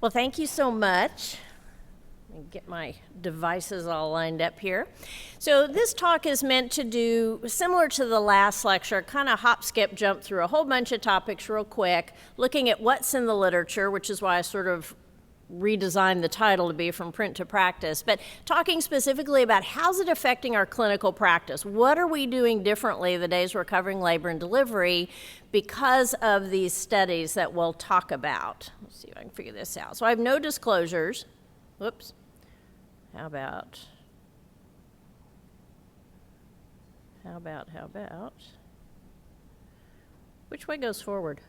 Well, thank you so much. Let me get my devices all lined up here. So this talk is meant to do, similar to the last lecture, kind of hop, skip, jump through a whole bunch of topics real quick, looking at what's in the literature, which is why I sort of redesigned the title to be From Print to Practice, but talking specifically about how's it affecting our clinical practice. What are we doing differently the days we're covering labor and delivery because of these studies that we'll talk about? Let's see if I can figure this out. So I have no disclosures. Whoops. How about? Which way goes forward?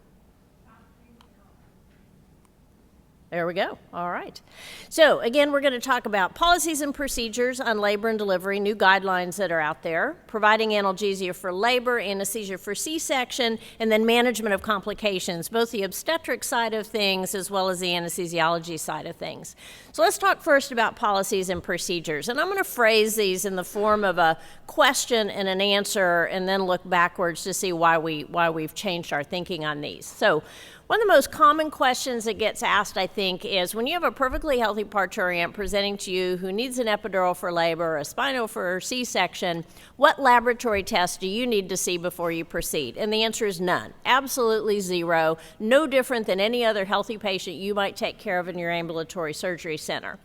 There we go. All right. So again, we're going to talk about policies and procedures on labor and delivery, new guidelines that are out there, providing analgesia for labor, anesthesia for C-section, and then management of complications, both the obstetric side of things as well as the anesthesiology side of things. So let's talk first about policies and procedures. And I'm going to phrase these in the form of a question and an answer, and then look backwards to see why we've changed our thinking on these. So one of the most common questions that gets asked, I think, is when you have a perfectly healthy parturient presenting to you who needs an epidural for labor, a spinal for C-section, what laboratory tests do you need to see before you proceed? And the answer is none. Absolutely zero. No different than any other healthy patient you might take care of in your ambulatory surgery center.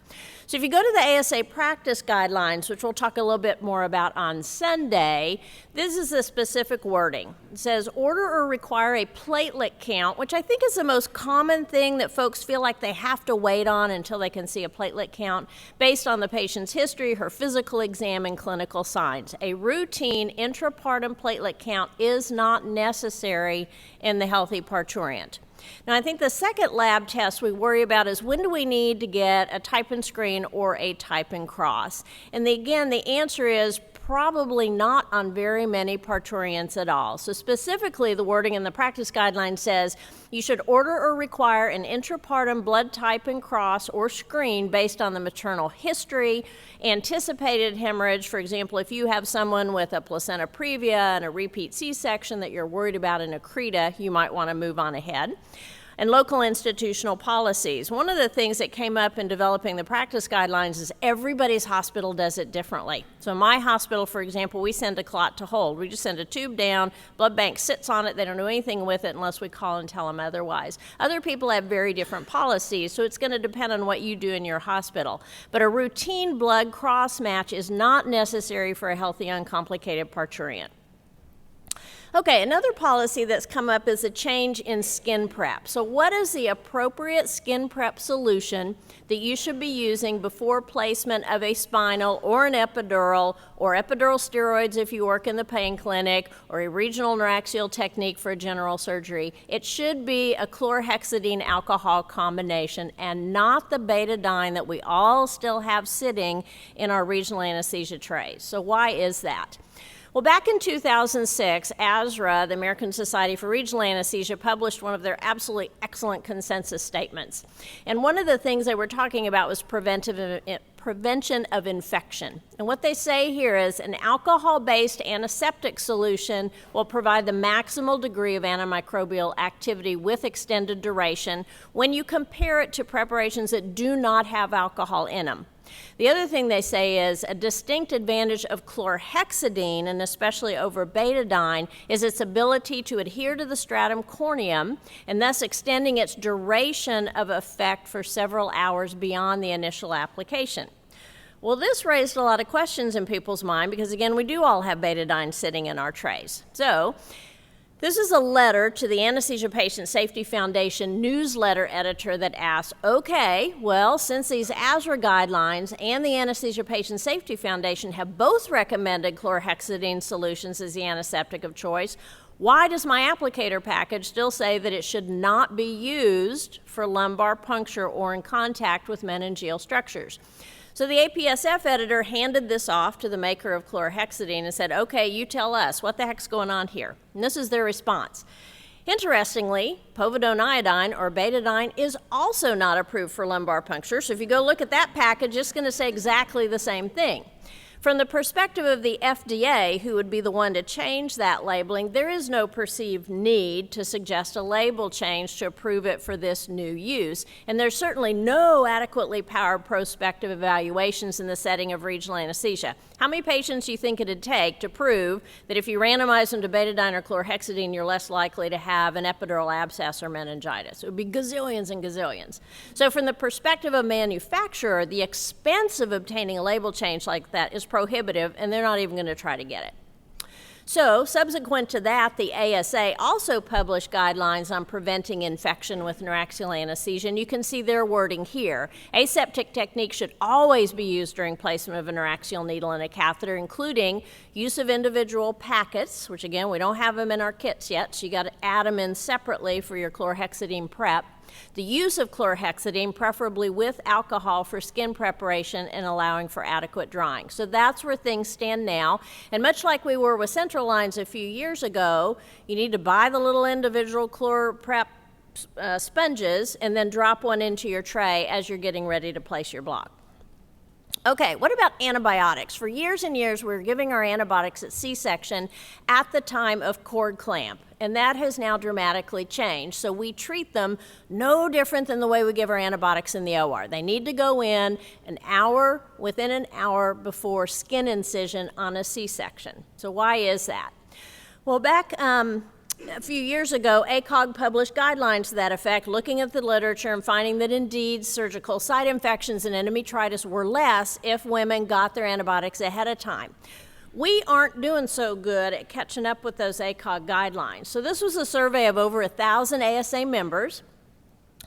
So if you go to the ASA practice guidelines, which we'll talk a little bit more about on Sunday, this is the specific wording. It says, order or require a platelet count, which I think is the most common thing that folks feel like they have to wait on until they can see a platelet count based on the patient's history, her physical exam, and clinical signs. A routine intrapartum platelet count is not necessary in the healthy parturient. Now, I think the second lab test we worry about is when do we need to get a type and screen or a type and cross? And again, the answer is probably not on very many parturients at all. So specifically, the wording in the practice guideline says you should order or require an intrapartum blood type and cross or screen based on the maternal history, anticipated hemorrhage. For example, if you have someone with a placenta previa and a repeat C-section that you're worried about in accreta, you might want to move on ahead. And local institutional policies. One of the things that came up in developing the practice guidelines is everybody's hospital does it differently. So in my hospital, for example, we send a clot to hold. We just send a tube down, blood bank sits on it, they don't do anything with it unless we call and tell them otherwise. Other people have very different policies, so it's going to depend on what you do in your hospital. But a routine blood cross match is not necessary for a healthy, uncomplicated parturient. Okay, another policy that's come up is a change in skin prep. So what is the appropriate skin prep solution that you should be using before placement of a spinal or an epidural or epidural steroids if you work in the pain clinic or a regional neuraxial technique for general surgery? It should be a chlorhexidine alcohol combination and not the betadine that we all still have sitting in our regional anesthesia trays. So why is that? Well, back in 2006, ASRA, the American Society for Regional Anesthesia, published one of their absolutely excellent consensus statements. And one of the things they were talking about was prevention of infection. And what they say here is an alcohol-based antiseptic solution will provide the maximal degree of antimicrobial activity with extended duration when you compare it to preparations that do not have alcohol in them. The other thing they say is a distinct advantage of chlorhexidine, and especially over betadine, is its ability to adhere to the stratum corneum and thus extending its duration of effect for several hours beyond the initial application. Well, this raised a lot of questions in people's mind because, again, we do all have betadine sitting in our trays. So this is a letter to the Anesthesia Patient Safety Foundation newsletter editor that asks, okay, well, since these ASRA guidelines and the Anesthesia Patient Safety Foundation have both recommended chlorhexidine solutions as the antiseptic of choice, why does my applicator package still say that it should not be used for lumbar puncture or in contact with meningeal structures? So the APSF editor handed this off to the maker of chlorhexidine and said, okay, you tell us, what the heck's going on here? And this is their response. Interestingly, povidone iodine or betadine is also not approved for lumbar puncture. So if you go look at that package, it's going to say exactly the same thing. From the perspective of the FDA, who would be the one to change that labeling, there is no perceived need to suggest a label change to approve it for this new use. And there's certainly no adequately powered prospective evaluations in the setting of regional anesthesia. How many patients do you think it'd take to prove that if you randomize them to betadine or chlorhexidine, you're less likely to have an epidural abscess or meningitis? It would be gazillions and gazillions. So from the perspective of manufacturer, the expense of obtaining a label change like that is prohibitive, and they're not even going to try to get it. So, subsequent to that, the ASA also published guidelines on preventing infection with neuraxial anesthesia, and you can see their wording here. Aseptic techniques should always be used during placement of a neuraxial needle in a catheter, including use of individual packets, which again, we don't have them in our kits yet, so you got to add them in separately for your chlorhexidine prep. The use of chlorhexidine, preferably with alcohol for skin preparation and allowing for adequate drying. So that's where things stand now. And much like we were with central lines a few years ago, you need to buy the little individual chlor prep sponges and then drop one into your tray as you're getting ready to place your block. Okay, what about antibiotics? For years and years, we were giving our antibiotics at C-section at the time of cord clamp, and that has now dramatically changed. So we treat them no different than the way we give our antibiotics in the OR. They need to go in within an hour before skin incision on a C-section. So why is that? Well, back a few years ago, ACOG published guidelines to that effect, looking at the literature and finding that indeed surgical site infections and endometritis were less if women got their antibiotics ahead of time. We aren't doing so good at catching up with those ACOG guidelines. So this was a survey of over 1,000 ASA members.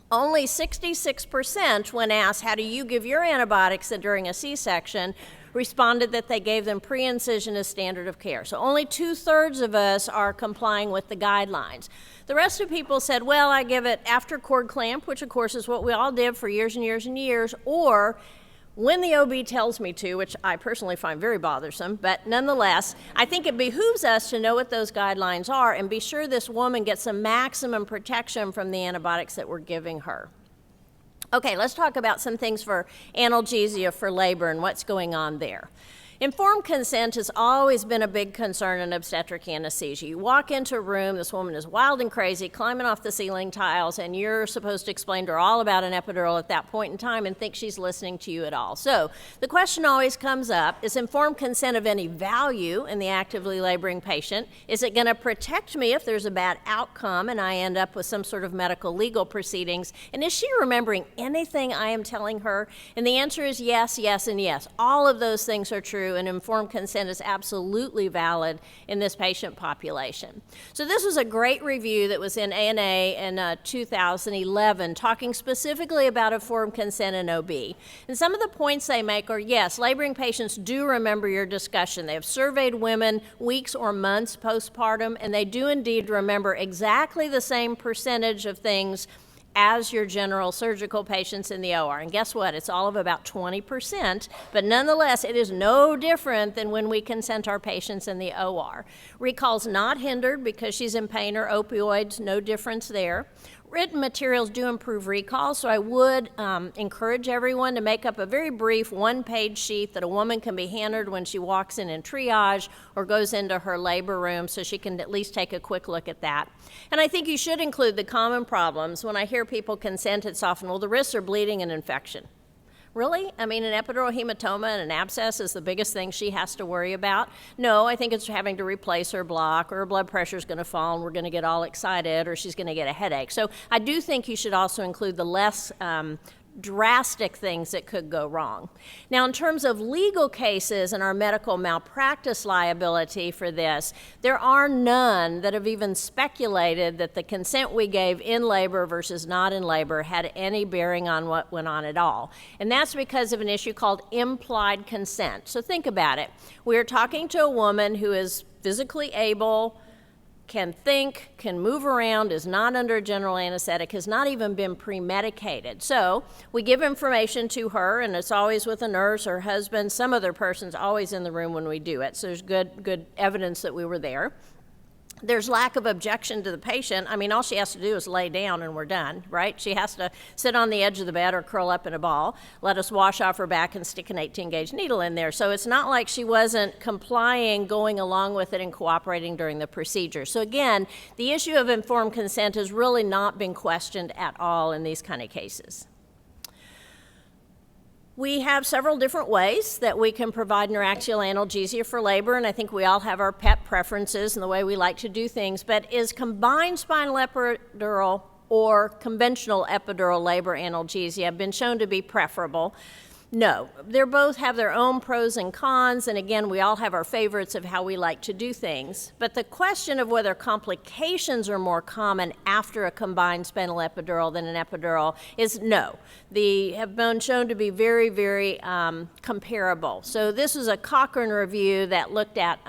Only 66%, when asked, how do you give your antibiotics during a C-section, responded that they gave them pre-incision as standard of care. So only 2/3 of us are complying with the guidelines. The rest of people said, well, I give it after cord clamp, which of course is what we all did for years and years and years, or when the OB tells me to, which I personally find very bothersome, but nonetheless, I think it behooves us to know what those guidelines are and be sure this woman gets some maximum protection from the antibiotics that we're giving her. Okay, let's talk about some things for analgesia for labor and what's going on there. Informed consent has always been a big concern in obstetric anesthesia. You walk into a room, this woman is wild and crazy, climbing off the ceiling tiles, and you're supposed to explain to her all about an epidural at that point in time and think she's listening to you at all. So the question always comes up, is informed consent of any value in the actively laboring patient? Is it going to protect me if there's a bad outcome and I end up with some sort of medical legal proceedings? And is she remembering anything I am telling her? And the answer is yes, yes, and yes. All of those things are true, and informed consent is absolutely valid in this patient population. So this was a great review that was in ANA in 2011, talking specifically about informed consent in OB. And some of the points they make are, yes, laboring patients do remember your discussion. They have surveyed women weeks or months postpartum, and they do indeed remember exactly the same percentage of things as your general surgical patients in the OR. And guess what? It's all of about 20%, but nonetheless, it is no different than when we consent our patients in the OR. Recall's not hindered because she's in pain or opioids, no difference there. Written materials do improve recall, so I would encourage everyone to make up a very brief one-page sheet that a woman can be handed when she walks in triage or goes into her labor room, so she can at least take a quick look at that. And I think you should include the common problems. When I hear people consent, it's often, well, the risks are bleeding and infection. Really? I mean, an epidural hematoma and an abscess is the biggest thing she has to worry about? No, I think it's having to replace her block, or her blood pressure is going to fall and we're going to get all excited, or she's going to get a headache. So I do think you should also include the less drastic things that could go wrong. Now, in terms of legal cases and our medical malpractice liability for this, there are none that have even speculated that the consent we gave in labor versus not in labor had any bearing on what went on at all. And that's because of an issue called implied consent. So think about it. We are talking to a woman who is physically able, can think, can move around, is not under general anesthetic, has not even been pre-medicated. So we give information to her, and it's always with a nurse, her husband, some other person's always in the room when we do it. So there's good evidence that we were there. there's lack of objection to the patient. I mean, all she has to do is lay down and we're done, right? She has to sit on the edge of the bed or curl up in a ball, let us wash off her back and stick an 18-gauge needle in there. So it's not like she wasn't complying, going along with it and cooperating during the procedure. So again, the issue of informed consent has really not been questioned at all in these kind of cases. We have several different ways that we can provide neuraxial analgesia for labor, and I think we all have our pet preferences and the way we like to do things, but is combined spinal epidural or conventional epidural labor analgesia been shown to be preferable? No, they both have their own pros and cons, and again, we all have our favorites of how we like to do things. But the question of whether complications are more common after a combined spinal epidural than an epidural is no. They have been shown to be very, very comparable. So this is a Cochrane review that looked at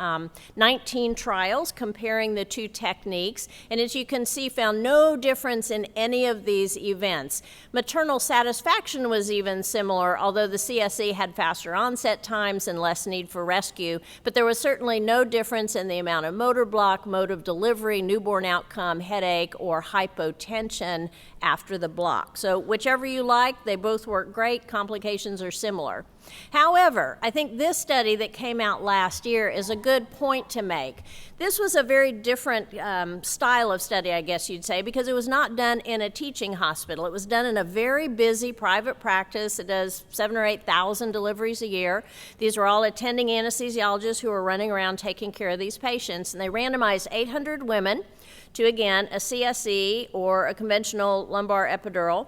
19 trials comparing the two techniques, and as you can see, found no difference in any of these events. Maternal satisfaction was even similar, although the CSE had faster onset times and less need for rescue, but there was certainly no difference in the amount of motor block, mode of delivery, newborn outcome, headache, or hypotension after the block. So whichever you like, they both work great. Complications are similar. However, I think this study that came out last year is a good point to make. This was a very different style of study, I guess you'd say, because it was not done in a teaching hospital. It was done in a very busy private practice. It does 7,000 or 8,000 deliveries a year. These were all attending anesthesiologists who were running around taking care of these patients, and they randomized 800 women to, again, a CSE or a conventional lumbar epidural.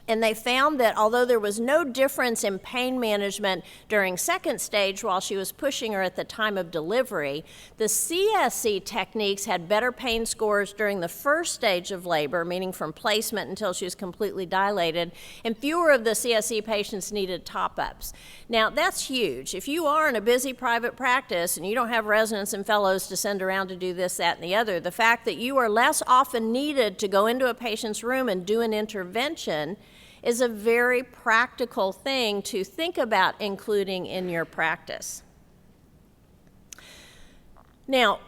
And they found that although there was no difference in pain management during second stage while she was pushing her at the time of delivery, the CSE techniques had better pain scores during the first stage of labor, meaning from placement until she was completely dilated, and fewer of the CSE patients needed top-ups. Now, that's huge. If you are in a busy private practice and you don't have residents and fellows to send around to do this, that, and the other, the fact that you are less often needed to go into a patient's room and do an intervention is a very practical thing to think about including in your practice. Now,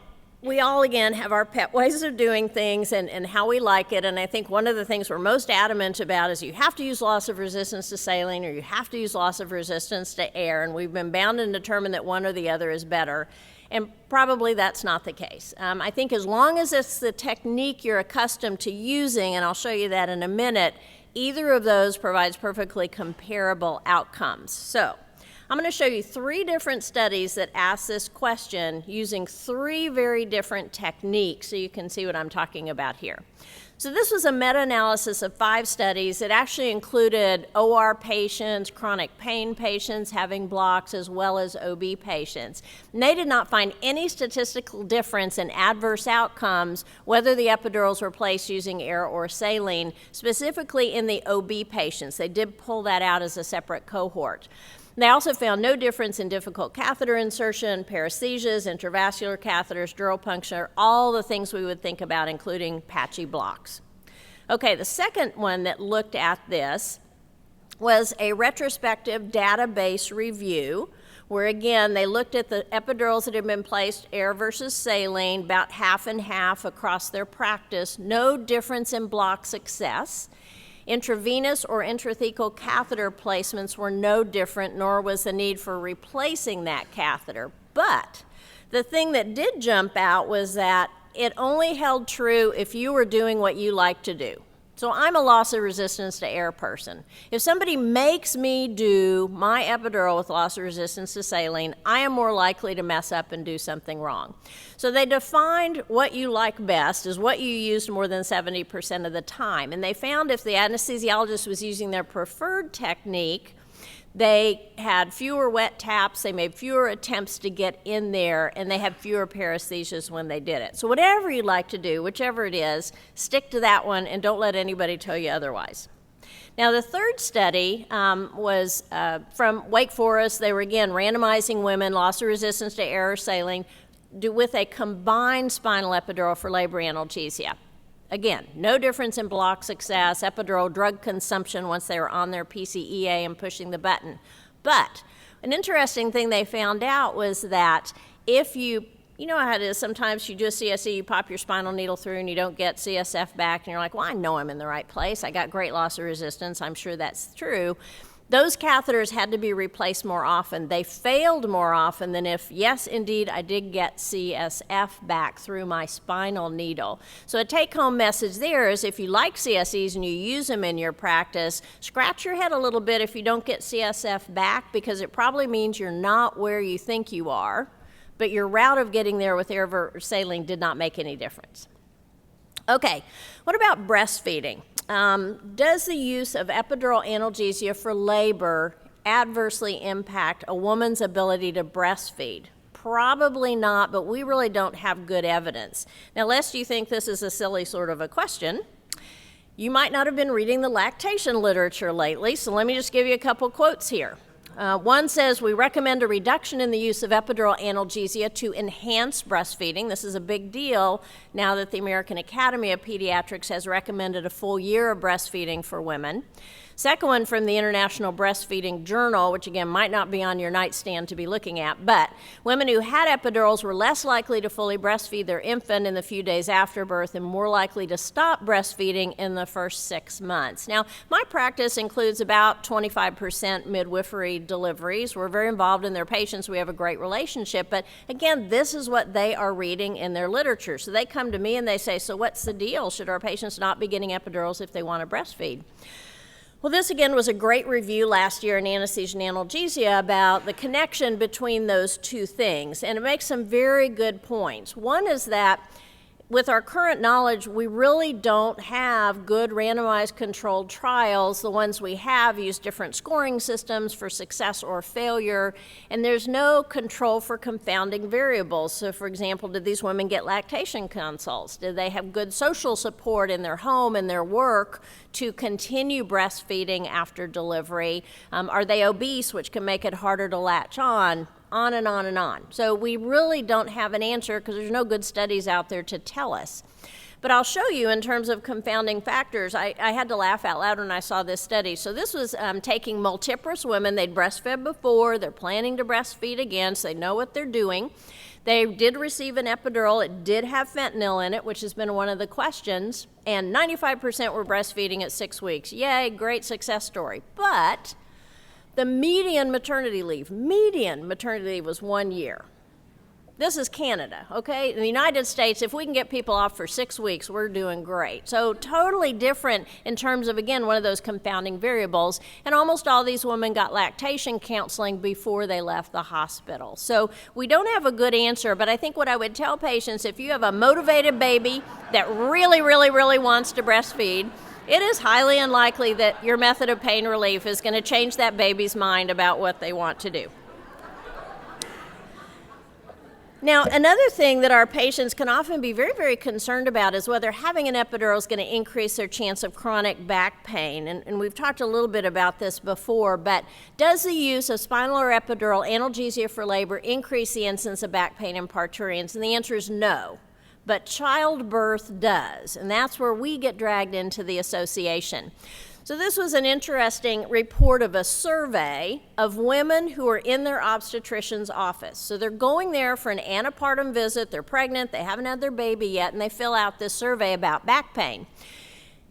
we all, again, have our pet ways of doing things and how we like it, and I think one of the things we're most adamant about is you have to use loss of resistance to saline or you have to use loss of resistance to air, and we've been bound and determined that one or the other is better. And probably that's not the case. I think as long as it's the technique you're accustomed to using, and I'll show you that in a minute, either of those provides perfectly comparable outcomes. So I'm going to show you 3 different studies that ask this question using 3 very different techniques so you can see what I'm talking about here. So this was a meta-analysis of 5 studies. It actually included OR patients, chronic pain patients having blocks, as well as OB patients. And they did not find any statistical difference in adverse outcomes, whether the epidurals were placed using air or saline, specifically in the OB patients. They did pull that out as a separate cohort. They also found no difference in difficult catheter insertion, paresthesias, intravascular catheters, dural puncture, all the things we would think about, including patchy blocks. Okay, the second one that looked at this was a retrospective database review, where again, they looked at the epidurals that had been placed, air versus saline, about half and half across their practice, no difference in block success. Intravenous or intrathecal catheter placements were no different, nor was the need for replacing that catheter. But the thing that did jump out was that it only held true if you were doing what you like to do. So I'm a loss of resistance to air person. If somebody makes me do my epidural with loss of resistance to saline, I am more likely to mess up and do something wrong. So they defined what you like best as what you used more than 70% of the time. And they found if the anesthesiologist was using their preferred technique, they had fewer wet taps, they made fewer attempts to get in there, and they had fewer paresthesias when they did it. So whatever you like to do, whichever it is, stick to that one and don't let anybody tell you otherwise. Now the third study was from Wake Forest. They were again randomizing women, loss of resistance to air or saline, with a combined spinal epidural for labor analgesia. Again, no difference in block success, epidural drug consumption once they were on their PCEA and pushing the button. But an interesting thing they found out was that if you you know how it is, sometimes you do a CSE, you pop your spinal needle through and you don't get CSF back, and you're like, well, I know I'm in the right place. I got great loss of resistance. I'm sure that's true. Those catheters had to be replaced more often. They failed more often than if, yes, indeed, I did get CSF back through my spinal needle. So a take-home message there is if you like CSEs and you use them in your practice, scratch your head a little bit if you don't get CSF back, because it probably means you're not where you think you are, but your route of getting there with Airvert or saline did not make any difference. Okay, what about breastfeeding? Does the use of epidural analgesia for labor adversely impact a woman's ability to breastfeed? Probably not, but we really don't have good evidence. Now, lest you think this is a silly sort of a question, you might not have been reading the lactation literature lately, so let me just give you a couple quotes here. One says, we recommend a reduction in the use of epidural analgesia to enhance breastfeeding. This is a big deal now that the American Academy of Pediatrics has recommended a full year of breastfeeding for women. Second one from the International Breastfeeding Journal, which again might not be on your nightstand to be looking at, but women who had epidurals were less likely to fully breastfeed their infant in the few days after birth and more likely to stop breastfeeding in the first 6 months. Now, my practice includes about 25% midwifery deliveries. We're very involved in their patients. We have a great relationship, but again, this is what they are reading in their literature. So they come to me and they say, so what's the deal? Should our patients not be getting epidurals if they want to breastfeed? Well, this again was a great review last year in Anesthesia and Analgesia about the connection between those two things, and it makes some very good points. One is that with our current knowledge, we really don't have good randomized controlled trials. The ones we have use different scoring systems for success or failure, and there's no control for confounding variables. So for example, did these women get lactation consults? Did they have good social support in their home and their work to continue breastfeeding after delivery? Are they obese, which can make it harder to latch on and on and on. So we really don't have an answer because there's no good studies out there to tell us. But I'll show you in terms of confounding factors. I had to laugh out loud when I saw this study. So this was taking multiparous women. They'd breastfed before. They're planning to breastfeed again, so they know what they're doing. They did receive an epidural. It did have fentanyl in it, which has been one of the questions. And 95% were breastfeeding at 6 weeks. Yay, great success story. But the median maternity leave was 1 year. This is Canada, okay? In the United States, if we can get people off for 6 weeks, we're doing great. So totally different in terms of, again, one of those confounding variables. And almost all these women got lactation counseling before they left the hospital. So we don't have a good answer, but I think what I would tell patients, if you have a motivated baby that really, really, really wants to breastfeed, it is highly unlikely that your method of pain relief is going to change that baby's mind about what they want to do. Now, another thing that our patients can often be very, very concerned about is whether having an epidural is going to increase their chance of chronic back pain. And we've talked a little bit about this before, but does the use of spinal or epidural analgesia for labor increase the incidence of back pain in parturients? And the answer is no. But childbirth does, and that's where we get dragged into the association. So this was an interesting report of a survey of women who are in their obstetrician's office. So they're going there for an antepartum visit, they're pregnant, they haven't had their baby yet, and they fill out this survey about back pain.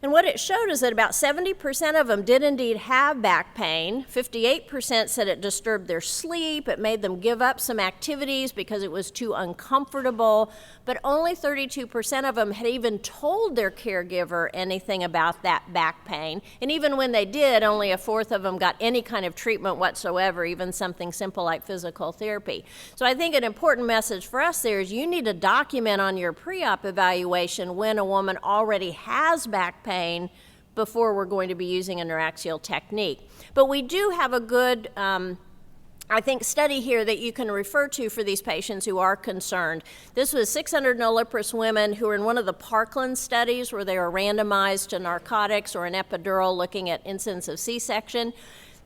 And what it showed is that about 70% of them did indeed have back pain. 58% said it disturbed their sleep. It made them give up some activities because it was too uncomfortable. But only 32% of them had even told their caregiver anything about that back pain. And even when they did, only a fourth of them got any kind of treatment whatsoever, even something simple like physical therapy. So I think an important message for us there is you need to document on your pre-op evaluation when a woman already has back pain before we're going to be using a neuraxial technique. But we do have a good, I think, study here that you can refer to for these patients who are concerned. This was 600 nulliparous women who were in one of the Parkland studies where they were randomized to narcotics or an epidural looking at incidence of C-section.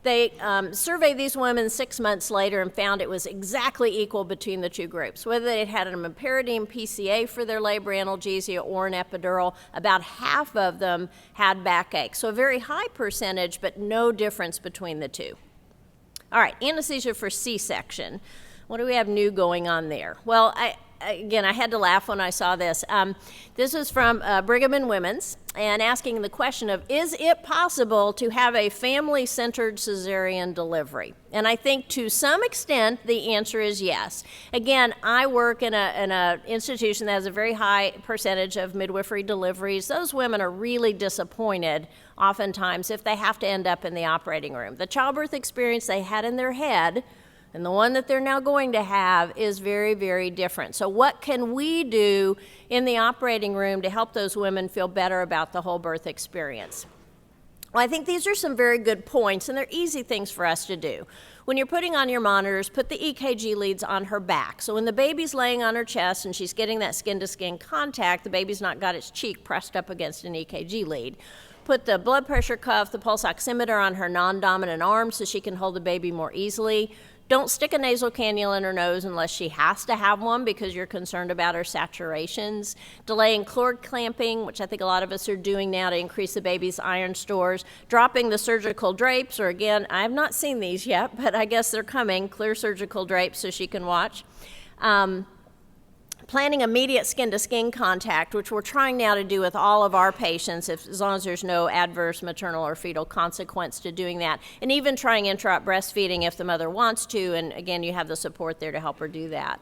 They surveyed these women 6 months later and found it was exactly equal between the two groups. Whether they had an imperidine PCA for their labor analgesia or an epidural, about half of them had backache. So a very high percentage, but no difference between the two. All right, anesthesia for C-section. What do we have new going on there? Well, again, I had to laugh when I saw this. This is from Brigham and Women's, and asking the question of, is it possible to have a family-centered cesarean delivery? And I think to some extent the answer is yes. Again, I work in an institution that has a very high percentage of midwifery deliveries. Those women are really disappointed oftentimes if they have to end up in the operating room. The childbirth experience they had in their head and the one that they're now going to have is very, very different. So what can we do in the operating room to help those women feel better about the whole birth experience? Well, I think these are some very good points, and they're easy things for us to do. When you're putting on your monitors, put the EKG leads on her back. So when the baby's laying on her chest and she's getting that skin-to-skin contact, the baby's not got its cheek pressed up against an EKG lead. Put the blood pressure cuff, the pulse oximeter on her non-dominant arm so she can hold the baby more easily. Don't stick a nasal cannula in her nose unless she has to have one because you're concerned about her saturations. Delaying cord clamping, which I think a lot of us are doing now to increase the baby's iron stores. Dropping the surgical drapes, or again, I have not seen these yet, but I guess they're coming, clear surgical drapes so she can watch. Planning immediate skin-to-skin contact, which we're trying now to do with all of our patients, as long as there's no adverse maternal or fetal consequence to doing that. And even trying intra-op breastfeeding if the mother wants to, and again, you have the support there to help her do that.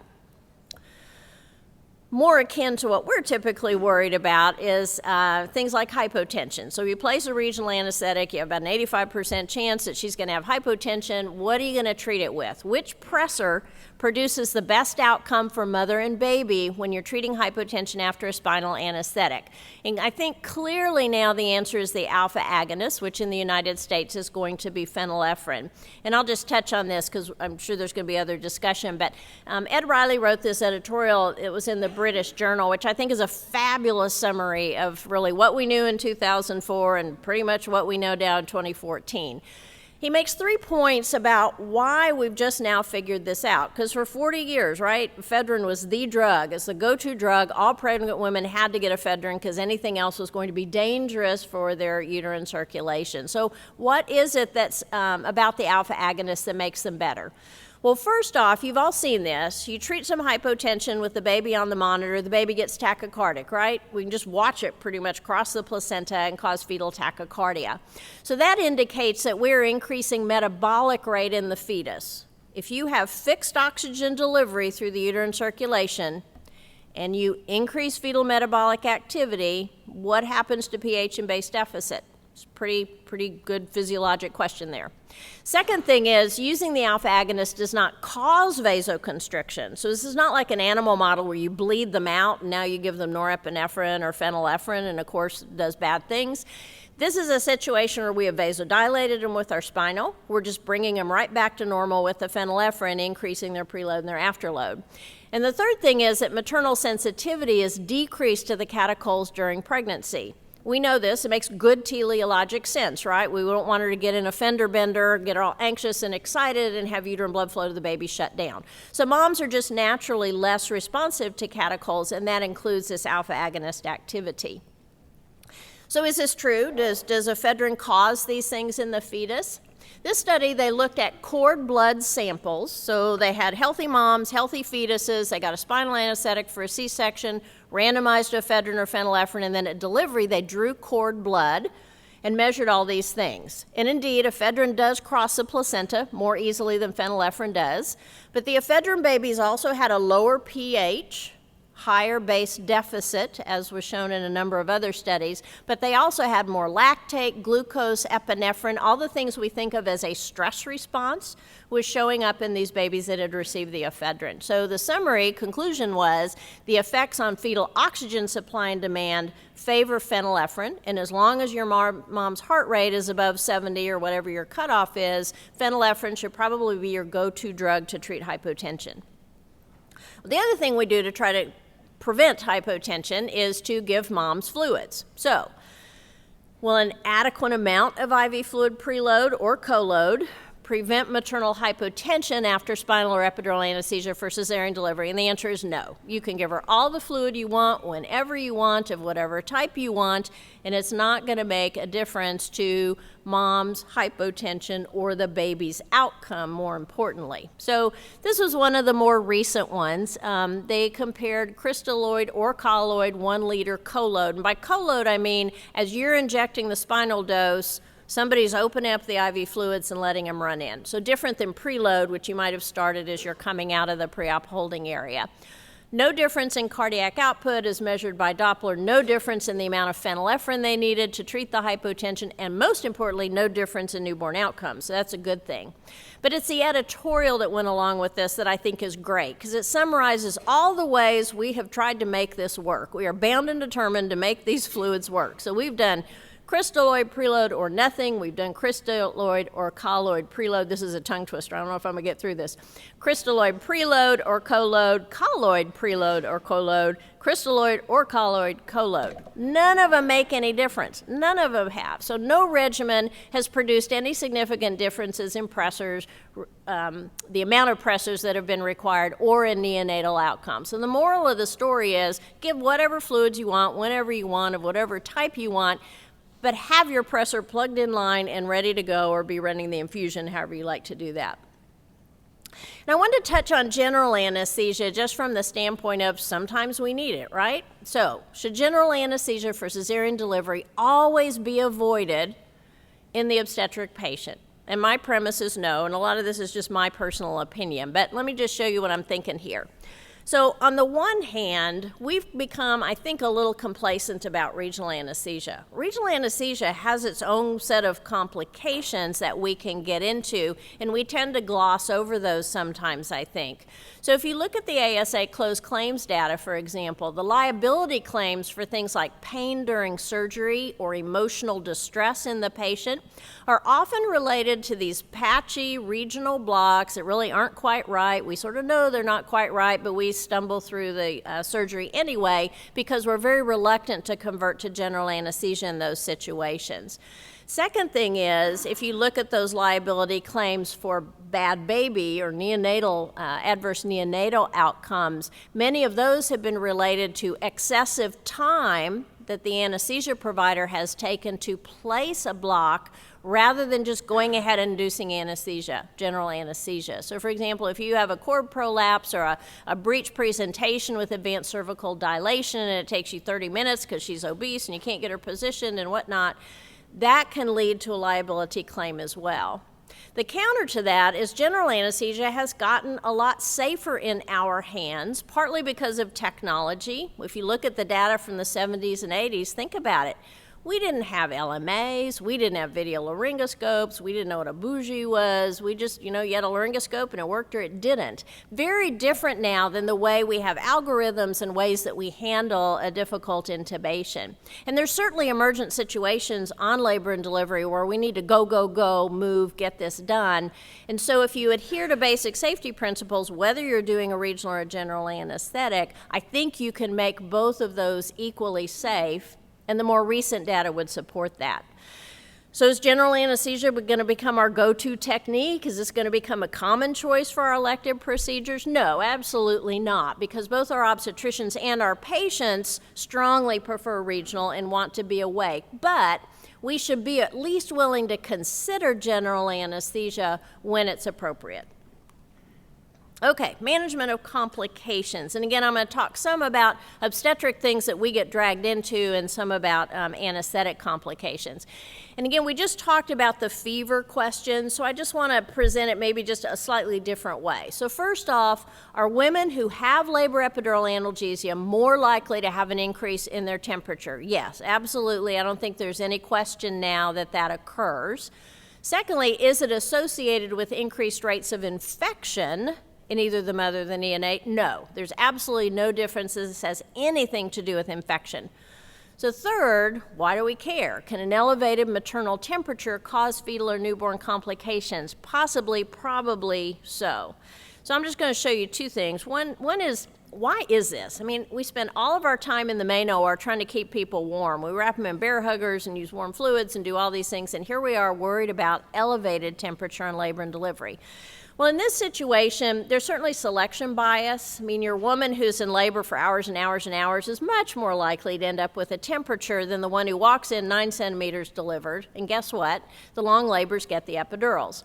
More akin to what we're typically worried about is things like hypotension. So if you place a regional anesthetic, you have about an 85% chance that she's going to have hypotension. What are you going to treat it with? Which PRESSOR produces the best outcome for mother and baby when you're treating hypotension after a spinal anesthetic? And I think clearly now the answer is the alpha agonist, which in the United States is going to be phenylephrine. And I'll just touch on this because I'm sure there's going to be other discussion, but Ed Riley wrote this editorial. It was in the British Journal, which I think is a fabulous summary of really what we knew in 2004 and pretty much what we know now in 2014. He makes 3 points about why we've just now figured this out. Because for 40 years, right, ephedrine was the drug. It's the go-to drug. All pregnant women had to get ephedrine because anything else was going to be dangerous for their uterine circulation. So what is it that's about the alpha agonists that makes them better? Well, first off, you've all seen this. You treat some hypotension with the baby on the monitor, the baby gets tachycardic, right? We can just watch it pretty much cross the placenta and cause fetal tachycardia. So that indicates that we're increasing metabolic rate in the fetus. If you have fixed oxygen delivery through the uterine circulation and you increase fetal metabolic activity, what happens to pH and base deficit? It's a pretty good physiologic question there. Second thing is, using the alpha agonist does not cause vasoconstriction. So this is not like an animal model where you bleed them out and now you give them norepinephrine or phenylephrine and of course it does bad things. This is a situation where we have vasodilated them with our spinal. We're just bringing them right back to normal with the phenylephrine, increasing their preload and their afterload. And the third thing is that maternal sensitivity is decreased to the catechols during pregnancy. We know this. It makes good teleologic sense, right? We don't want her to get in a fender bender, get her all anxious and excited, and have uterine blood flow to the baby shut down. So moms are just naturally less responsive to catechols, and that includes this alpha agonist activity. So is this true? Does ephedrine cause these things in the fetus? This study, they looked at cord blood samples. So they had healthy moms, healthy fetuses. They got a spinal anesthetic for a C-section, randomized to ephedrine or phenylephrine, and then at delivery, they drew cord blood and measured all these things. And indeed, ephedrine does cross the placenta more easily than phenylephrine does. But the ephedrine babies also had a lower pH, higher base deficit, as was shown in a number of other studies, but they also had more lactate, glucose, epinephrine, all the things we think of as a stress response was showing up in these babies that had received the ephedrine. So the summary conclusion was the effects on fetal oxygen supply and demand favor phenylephrine, and as long as your mom's heart rate is above 70 or whatever your cutoff is, phenylephrine should probably be your go-to drug to treat hypotension. The other thing we do to try to prevent hypotension is to give moms fluids. So, will an adequate amount of IV fluid preload or coload prevent maternal hypotension after spinal or epidural anesthesia for cesarean delivery? And the answer is no. You can give her all the fluid you want, whenever you want, of whatever type you want, and it's not going to make a difference to mom's hypotension or the baby's outcome, more importantly. So this was one of the more recent ones. They compared crystalloid or colloid 1 liter co-load. And by co-load, I mean as you're injecting the spinal dose, somebody's opening up the IV fluids and letting them run in. So different than preload, which you might have started as you're coming out of the pre-op holding area. No difference in cardiac output as measured by Doppler, no difference in the amount of phenylephrine they needed to treat the hypotension, and most importantly, no difference in newborn outcomes. So that's a good thing. But it's the editorial that went along with this that I think is great, because it summarizes all the ways we have tried to make this work. We are bound and determined to make these fluids work. So we've done crystalloid preload or nothing. We've done crystalloid or colloid preload. This is a tongue twister. I don't know if I'm going to get through this. Crystalloid preload or co-load, colloid preload or co-load, crystalloid or colloid co-load. None of them make any difference. None of them have. So no regimen has produced any significant differences in pressors, the amount of pressors that have been required, or in neonatal outcomes. So the moral of the story is give whatever fluids you want, whenever you want, of whatever type you want, but have your pressor plugged in line and ready to go, or be running the infusion, however you like to do that. And I want to touch on general anesthesia just from the standpoint of sometimes we need it, right? So, should general anesthesia for cesarean delivery always be avoided in the obstetric patient? And my premise is no, and a lot of this is just my personal opinion, but let me just show you what I'm thinking here. So on the one hand, we've become, I think, a little complacent about regional anesthesia. Regional anesthesia has its own set of complications that we can get into, and we tend to gloss over those sometimes, I think. So if you look at the ASA closed claims data, for example, the liability claims for things like pain during surgery or emotional distress in the patient are often related to these patchy regional blocks that really aren't quite right. We sort of know they're not quite right, but we stumble through the surgery anyway because we're very reluctant to convert to general anesthesia in those situations. Second thing is, if you look at those liability claims for bad baby or neonatal, adverse neonatal outcomes, many of those have been related to excessive time that the anesthesia provider has taken to place a block rather than just going ahead and inducing anesthesia, general anesthesia. So for example, if you have a cord prolapse or a breech presentation with advanced cervical dilation and it takes you 30 minutes because she's obese and you can't get her positioned and whatnot, that can lead to a liability claim as well. The counter to that is general anesthesia has gotten a lot safer in our hands, partly because of technology. If you look at the data from the 70s and 80s, think about it. We didn't have LMAs, we didn't have video laryngoscopes, we didn't know what a bougie was, we just, you had a laryngoscope and it worked or it didn't. Very different now than the way we have algorithms and ways that we handle a difficult intubation. And there's certainly emergent situations on labor and delivery where we need to go, move, get this done. And so if you adhere to basic safety principles, whether you're doing a regional or a general anesthetic, I think you can make both of those equally safe. And the more recent data would support that. So is general anesthesia going to become our go-to technique? Is this going to become a common choice for our elective procedures? No, absolutely not, because both our obstetricians and our patients strongly prefer regional and want to be awake. But we should be at least willing to consider general anesthesia when it's appropriate. Okay, management of complications. And again, I'm going to talk some about obstetric things that we get dragged into and some about anesthetic complications. And again, we just talked about the fever question, so I just want to present it maybe just a slightly different way. So first off, are women who have labor epidural analgesia more likely to have an increase in their temperature? Yes, absolutely. I don't think there's any question now that that occurs. Secondly, is it associated with increased rates of infection in either the mother or the neonate? No, there's absolutely no differences. This has anything to do with infection. So third, why do we care? Can an elevated maternal temperature cause fetal or newborn complications? Possibly, probably so. So I'm just going to show you two things. One is why is this? I mean, we spend all of our time in the main OR trying to keep people warm. We wrap them in bear huggers and use warm fluids and do all these things, and here we are worried about elevated temperature in labor and delivery. Well, in this situation, there's certainly selection bias. I mean, your woman who's in labor for hours and hours and hours is much more likely to end up with a temperature than the one who walks in 9 centimeters delivered. And guess what? The long labors get the epidurals.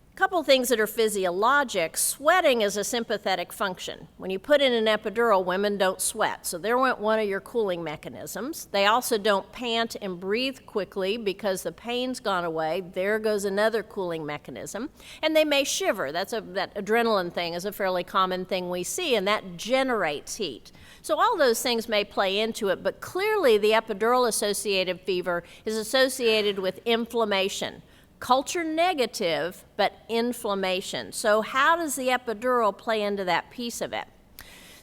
A couple things that are physiologic. Sweating is a sympathetic function. When you put in an epidural, women don't sweat. So there went one of your cooling mechanisms. They also don't pant and breathe quickly because the pain's gone away. There goes another cooling mechanism. And they may shiver. That adrenaline thing is a fairly common thing we see, and that generates heat. So all those things may play into it, but clearly the epidural-associated fever is associated with inflammation. Culture negative, but inflammation. So how does the epidural play into that piece of it?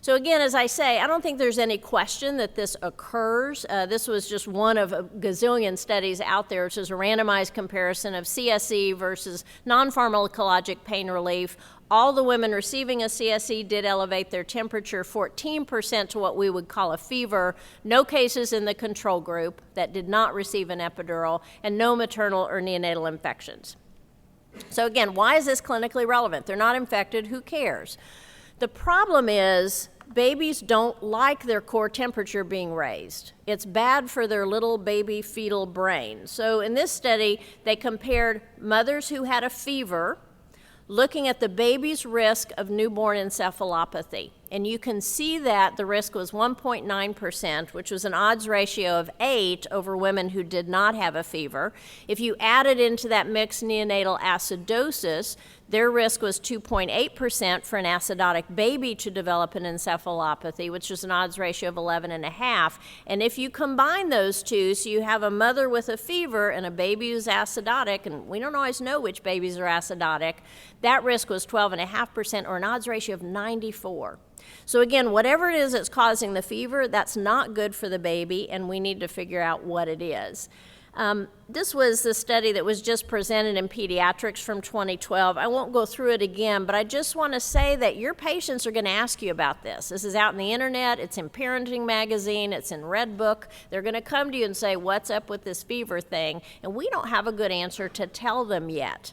So again, as I say, I don't think there's any question that this occurs. This was just one of a gazillion studies out there, which is a randomized comparison of CSE versus non-pharmacologic pain relief. All the women receiving a CSE did elevate their temperature 14% to what we would call a fever. No cases in the control group that did not receive an epidural, and no maternal or neonatal infections. So again, why is this clinically relevant? They're not infected, who cares? The problem is babies don't like their core temperature being raised. It's bad for their little baby fetal brain. So in this study, they compared mothers who had a fever looking at the baby's risk of newborn encephalopathy. And you can see that the risk was 1.9%, which was an odds ratio of 8 over women who did not have a fever. If you added into that mix neonatal acidosis, their risk was 2.8% for an acidotic baby to develop an encephalopathy, which is an odds ratio of 11.5. And if you combine those two, so you have a mother with a fever and a baby who's acidotic, and we don't always know which babies are acidotic, that risk was 12.5% or an odds ratio of 94. So again, whatever it is that's causing the fever, that's not good for the baby, and we need to figure out what it is. This was the study that was just presented in Pediatrics from 2012. I won't go through it again, but I just want to say that your patients are going to ask you about this. This is out in the internet, it's in Parenting Magazine, it's in Red Book. They're going to come to you and say, what's up with this fever thing? And we don't have a good answer to tell them yet.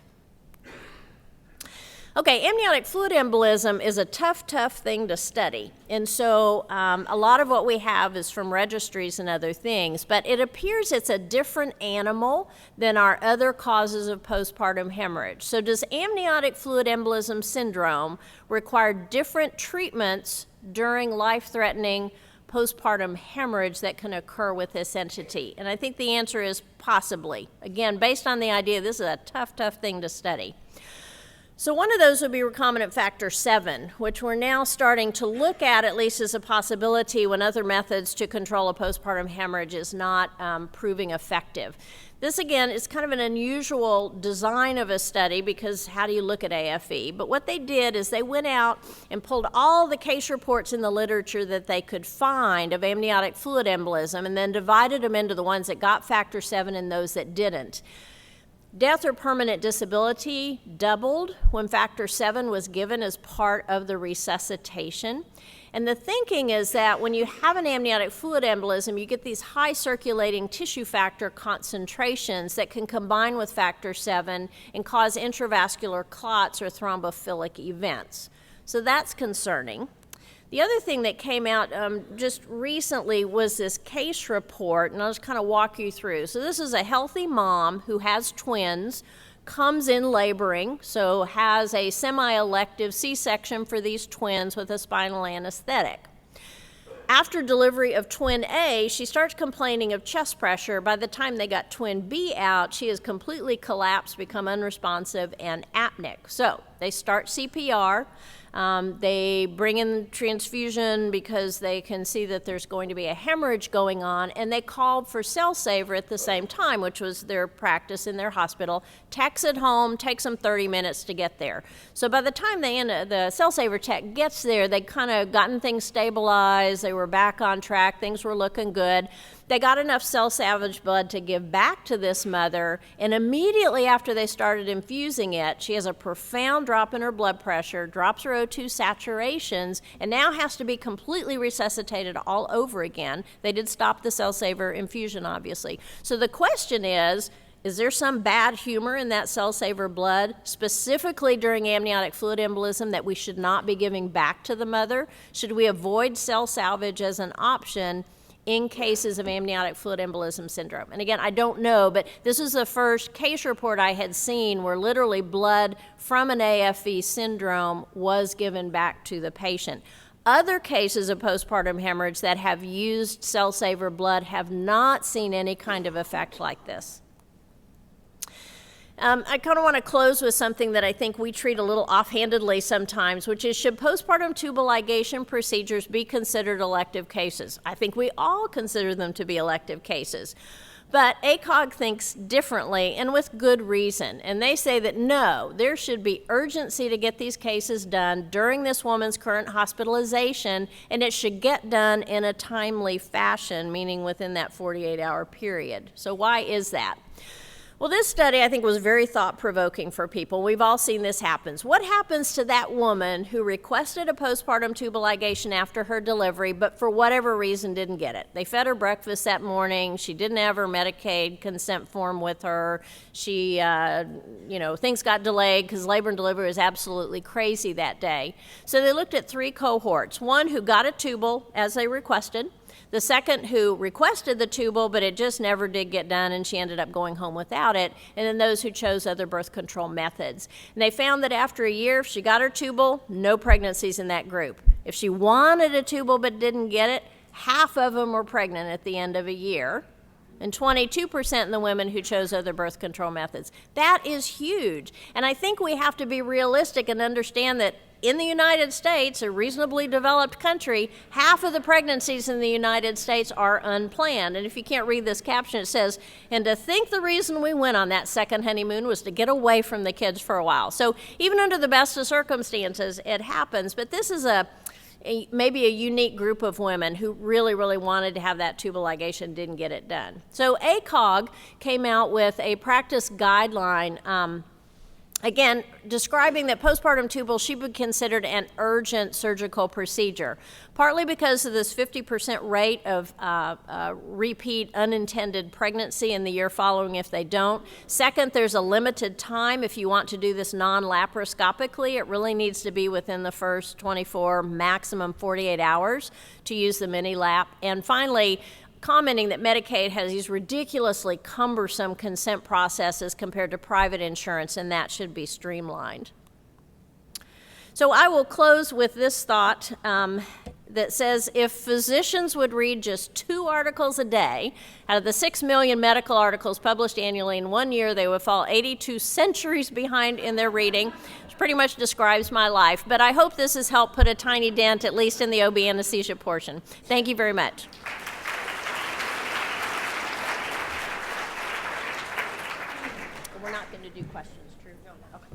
Okay, amniotic fluid embolism is a tough thing to study. And so a lot of what we have is from registries and other things, but it appears it's a different animal than our other causes of postpartum hemorrhage. So does amniotic fluid embolism syndrome require different treatments during life-threatening postpartum hemorrhage that can occur with this entity? And I think the answer is possibly. Again, based on the idea this is a tough thing to study. So one of those would be recombinant factor 7, which we're now starting to look at least as a possibility when other methods to control a postpartum hemorrhage is not proving effective. This, again, is kind of an unusual design of a study because how do you look at AFE? But what they did is they went out and pulled all the case reports in the literature that they could find of amniotic fluid embolism and then divided them into the ones that got factor 7 and those that didn't. Death or permanent disability doubled when factor 7 was given as part of the resuscitation. And the thinking is that when you have an amniotic fluid embolism, you get these high circulating tissue factor concentrations that can combine with factor 7 and cause intravascular clots or thrombophilic events. So that's concerning. The other thing that came out just recently was this case report, and I'll just kind of walk you through. So this is a healthy mom who has twins, comes in laboring, so has a semi-elective C-section for these twins with a spinal anesthetic. After delivery of twin A, she starts complaining of chest pressure. By the time they got twin B out, she has completely collapsed, become unresponsive, and apneic. So they start CPR. They bring in transfusion because they can see that there's going to be a hemorrhage going on, and they called for cell saver at the same time, which was their practice in their hospital. Tech's at home, takes them 30 minutes to get there. So by the time the cell saver tech gets there, they'd kind of gotten things stabilized, they were back on track, things were looking good. They got enough cell salvage blood to give back to this mother, and immediately after they started infusing it, she has a profound drop in her blood pressure, drops her O2 saturations, and now has to be completely resuscitated all over again. They did stop the cell saver infusion, obviously. So the question is there some bad humor in that cell saver blood, specifically during amniotic fluid embolism, that we should not be giving back to the mother? Should we avoid cell salvage as an option in cases of amniotic fluid embolism syndrome? And again, I don't know, but this is the first case report I had seen where literally blood from an AFV syndrome was given back to the patient. Other cases of postpartum hemorrhage that have used cell saver blood have not seen any kind of effect like this. I kind of want to close with something that I think we treat a little offhandedly sometimes, which is, should postpartum tubal ligation procedures be considered elective cases? I think we all consider them to be elective cases. But ACOG thinks differently, and with good reason. And they say that no, there should be urgency to get these cases done during this woman's current hospitalization, and it should get done in a timely fashion, meaning within that 48-hour period. So why is that? Well, this study, I think, was very thought-provoking for people. We've all seen this happen. What happens to that woman who requested a postpartum tubal ligation after her delivery, but for whatever reason didn't get it? They fed her breakfast that morning. She didn't have her Medicaid consent form with her. She, things got delayed because labor and delivery was absolutely crazy that day. So they looked at 3 cohorts. One who got a tubal as they requested. The second who requested the tubal, but it just never did get done, and she ended up going home without it, and then those who chose other birth control methods. And they found that after a year, if she got her tubal, no pregnancies in that group. If she wanted a tubal but didn't get it, half of them were pregnant at the end of a year, and 22% in the women who chose other birth control methods. That is huge, and I think we have to be realistic and understand that in the United States, a reasonably developed country, half of the pregnancies in the United States are unplanned. And if you can't read this caption, it says, and to think the reason we went on that second honeymoon was to get away from the kids for a while. So even under the best of circumstances, it happens. But this is maybe a unique group of women who really, really wanted to have that tubal ligation, didn't get it done. So ACOG came out with a practice guideline again, describing that postpartum tubal should be considered an urgent surgical procedure, partly because of this 50% rate of repeat unintended pregnancy in the year following if they don't. Second, there's a limited time if you want to do this non-laparoscopically. It really needs to be within the first 24, maximum 48 hours to use the mini-lap. And finally, commenting that Medicaid has these ridiculously cumbersome consent processes compared to private insurance, and that should be streamlined. So I will close with this thought that says if physicians would read just 2 articles a day, out of the 6 million medical articles published annually in 1 year, they would fall 82 centuries behind in their reading, which pretty much describes my life. But I hope this has helped put a tiny dent, at least in the OB anesthesia portion. Thank you very much. We're not going to do questions, true? No. Okay.